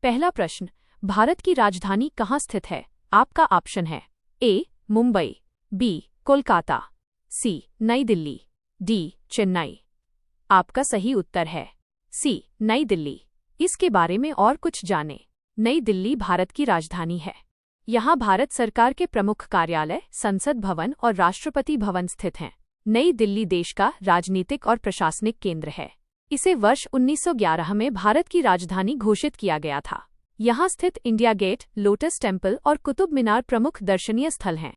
पहला प्रश्न, भारत की राजधानी कहाँ स्थित है? आपका ऑप्शन है ए. मुंबई, बी. कोलकाता, सी. नई दिल्ली, डी. चेन्नई। आपका सही उत्तर है सी. नई दिल्ली। इसके बारे में और कुछ जानें। नई दिल्ली भारत की राजधानी है। यहाँ भारत सरकार के प्रमुख कार्यालय, संसद भवन और राष्ट्रपति भवन स्थित हैं। नई दिल्ली देश का राजनीतिक और प्रशासनिक केंद्र है। इसे वर्ष 1911 में भारत की राजधानी घोषित किया गया था। यहाँ स्थित इंडिया गेट, लोटस टेम्पल और कुतुब मीनार प्रमुख दर्शनीय स्थल हैं।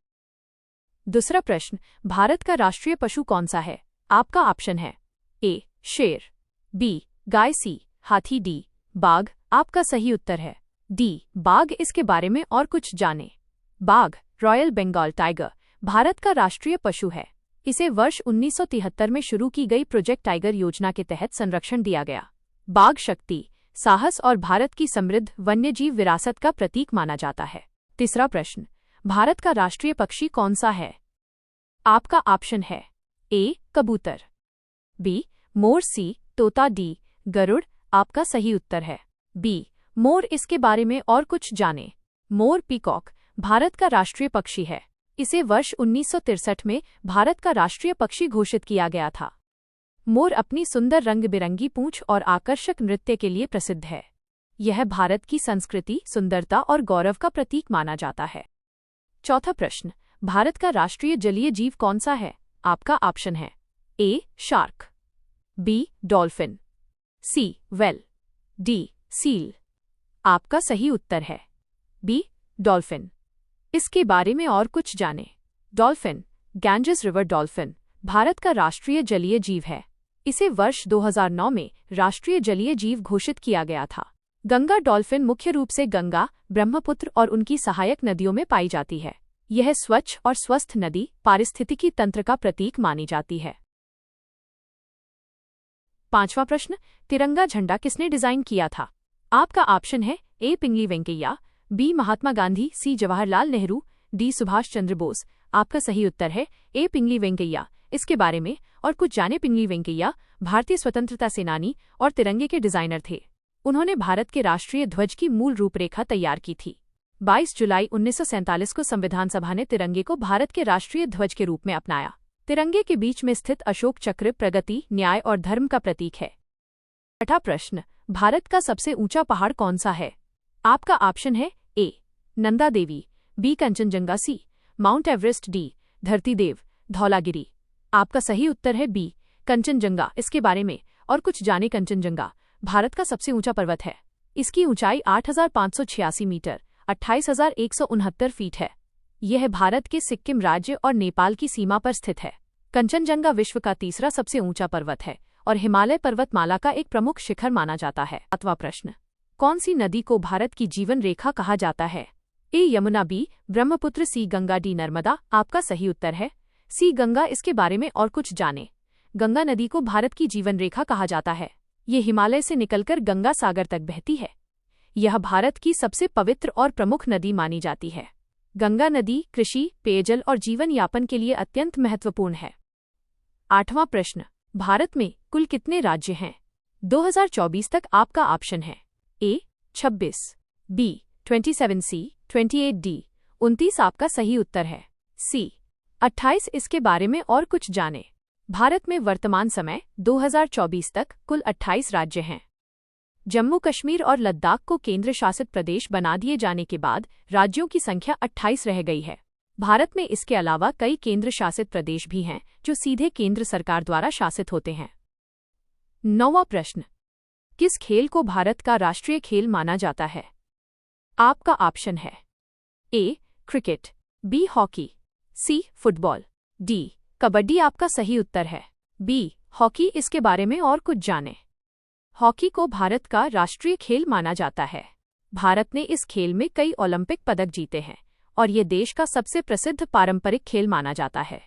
दूसरा प्रश्न, भारत का राष्ट्रीय पशु कौन सा है? आपका ऑप्शन है ए. शेर, बी. गाय, सी. हाथी, डी. बाघ। आपका सही उत्तर है डी. बाघ। इसके बारे में और कुछ जानें। बाघ, रॉयल बंगाल टाइगर, भारत का राष्ट्रीय पशु है। इसे वर्ष 1973 में शुरू की गई प्रोजेक्ट टाइगर योजना के तहत संरक्षण दिया गया। बाघ शक्ति, साहस और भारत की समृद्ध वन्यजीव विरासत का प्रतीक माना जाता है। तीसरा प्रश्न, भारत का राष्ट्रीय पक्षी कौन सा है? आपका ऑप्शन है ए. कबूतर, बी. मोर, सी. तोता, डी. गरुड़। आपका सही उत्तर है बी. मोर। इसके बारे में और कुछ जानें। मोर, पीकॉक, भारत का राष्ट्रीय पक्षी है। इसे वर्ष 1963 में भारत का राष्ट्रीय पक्षी घोषित किया गया था। मोर अपनी सुंदर रंग बिरंगी पूंछ और आकर्षक नृत्य के लिए प्रसिद्ध है। यह भारत की संस्कृति, सुंदरता और गौरव का प्रतीक माना जाता है। चौथा प्रश्न, भारत का राष्ट्रीय जलीय जीव कौन सा है? आपका ऑप्शन है A. Shark, B. Dolphin, C. Whale, D. Seal. आपका सही उत्तर है बी. डॉल्फिन। इसके बारे में और कुछ जानें। Dolphin, Ganges river dolphin, Bharat का राष्ट्रीय जलीय जीव है। इसे वर्ष 2009 में राष्ट्रीय जलीय जीव घोषित किया गया था। गंगा डॉल्फिन मुख्य रूप से गंगा, ब्रह्मपुत्र और उनकी सहायक नदियों में पाई जाती है। यह स्वच्छ और स्वस्थ नदी पारिस्थितिकी तंत्र का प्रतीक मानी जाती है। पांचवा प्रश्न, तिरंगा झंडा किसने डिजाइन किया था? आपका ऑप्शन है ए. पिंगली वेंकैया, बी. महात्मा गांधी, सी. जवाहरलाल नेहरू, डी. सुभाष चंद्र बोस। आपका सही उत्तर है ए. पिंगली वेंकैया। इसके बारे में और कुछ जाने। पिंगली वेंकैया भारतीय स्वतंत्रता सेनानी और तिरंगे के डिजाइनर थे। उन्होंने भारत के राष्ट्रीय ध्वज की मूल रूपरेखा तैयार की थी। 22 जुलाई 1947 को संविधान सभा ने तिरंगे को भारत के राष्ट्रीय ध्वज के रूप में अपनाया। तिरंगे के बीच में स्थित अशोक चक्र प्रगति, न्याय और धर्म का प्रतीक है। छठा प्रश्न, भारत का सबसे ऊंचा पहाड़ कौन सा है? आपका ऑप्शन है A. Nanda Devi, B. Kanchenjunga, C. Mount Everest, D. धरती देव, धौलागिरी। आपका सही उत्तर है बी. कंचनजंगा। इसके बारे में और कुछ जाने। कंचनजंगा भारत का सबसे ऊंचा पर्वत है। इसकी ऊंचाई 8,586 मीटर 28,169 फीट है। यह भारत के सिक्किम राज्य और नेपाल की सीमा पर स्थित है। कंचनजंगा विश्व का तीसरा सबसे ऊंचा पर्वत है और हिमालय पर्वतमाला का एक प्रमुख शिखर माना जाता है। सातवां प्रश्न, कौन सी नदी को भारत की जीवन रेखा कहा जाता है? ए. यमुना, बी. ब्रह्मपुत्र, सी. गंगा, डी. नर्मदा। आपका सही उत्तर है सी. गंगा। इसके बारे में और कुछ जानें। गंगा नदी को भारत की जीवन रेखा कहा जाता है। ये हिमालय से निकलकर गंगा सागर तक बहती है। यह भारत की सबसे पवित्र और प्रमुख नदी मानी जाती है। गंगा नदी कृषि, पेयजल और जीवन यापन के लिए अत्यंत महत्वपूर्ण है। आठवां प्रश्न, भारत में कुल कितने राज्य हैं? 2024 तक। आपका ऑप्शन है ए. 26, बी. 27, सी. 28, डी. 29। आपका सही उत्तर है सी. 28। इसके बारे में और कुछ जानें। भारत में वर्तमान समय 2024 तक कुल 28 राज्य हैं। जम्मू कश्मीर और लद्दाख को केंद्र शासित प्रदेश बना दिए जाने के बाद राज्यों की संख्या 28 रह गई है। भारत में इसके अलावा कई केंद्र शासित प्रदेश भी हैं जो सीधे केंद्र सरकार द्वारा शासित होते हैं। 9वां प्रश्न, किस खेल को भारत का राष्ट्रीय खेल माना जाता है? आपका ऑप्शन है A. Cricket, B. Hockey, C. Football, D. Kabaddi. आपका सही उत्तर है बी. हॉकी। इसके बारे में और कुछ जानें। हॉकी को भारत का राष्ट्रीय खेल माना जाता है। भारत ने इस खेल में कई ओलंपिक पदक जीते हैं और ये देश का सबसे प्रसिद्ध पारंपरिक खेल माना जाता है।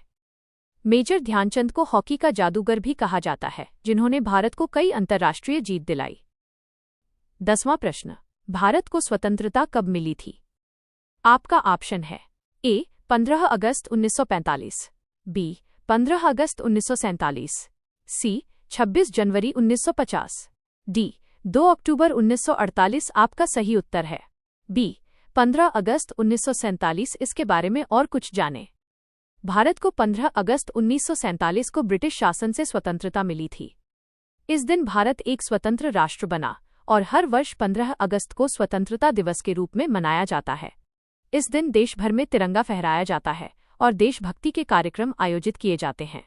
मेजर ध्यानचंद को हॉकी का जादूगर भी कहा जाता है, जिन्होंने भारत को कई अंतर्राष्ट्रीय जीत दिलाई। 10वां प्रश्न, भारत को स्वतंत्रता कब मिली थी? आपका ऑप्शन है ए. 15 अगस्त 1945, बी. 15 अगस्त 1947, सी. 26 जनवरी 1950, डी. 2 अक्टूबर 1948 आपका सही उत्तर है। बी 15 अगस्त 1947 इसके बारे में और कुछ जानें। भारत को 15 अगस्त 1947 को ब्रिटिश शासन से स्वतंत्रता मिली थी। इस दिन भारत एक स्वतंत्र राष्ट्र बना और हर वर्ष 15 अगस्त को स्वतंत्रता दिवस के रूप में मनाया जाता है। इस दिन देश भर में तिरंगा फहराया जाता है और देशभक्ति के कार्यक्रम आयोजित किए जाते हैं।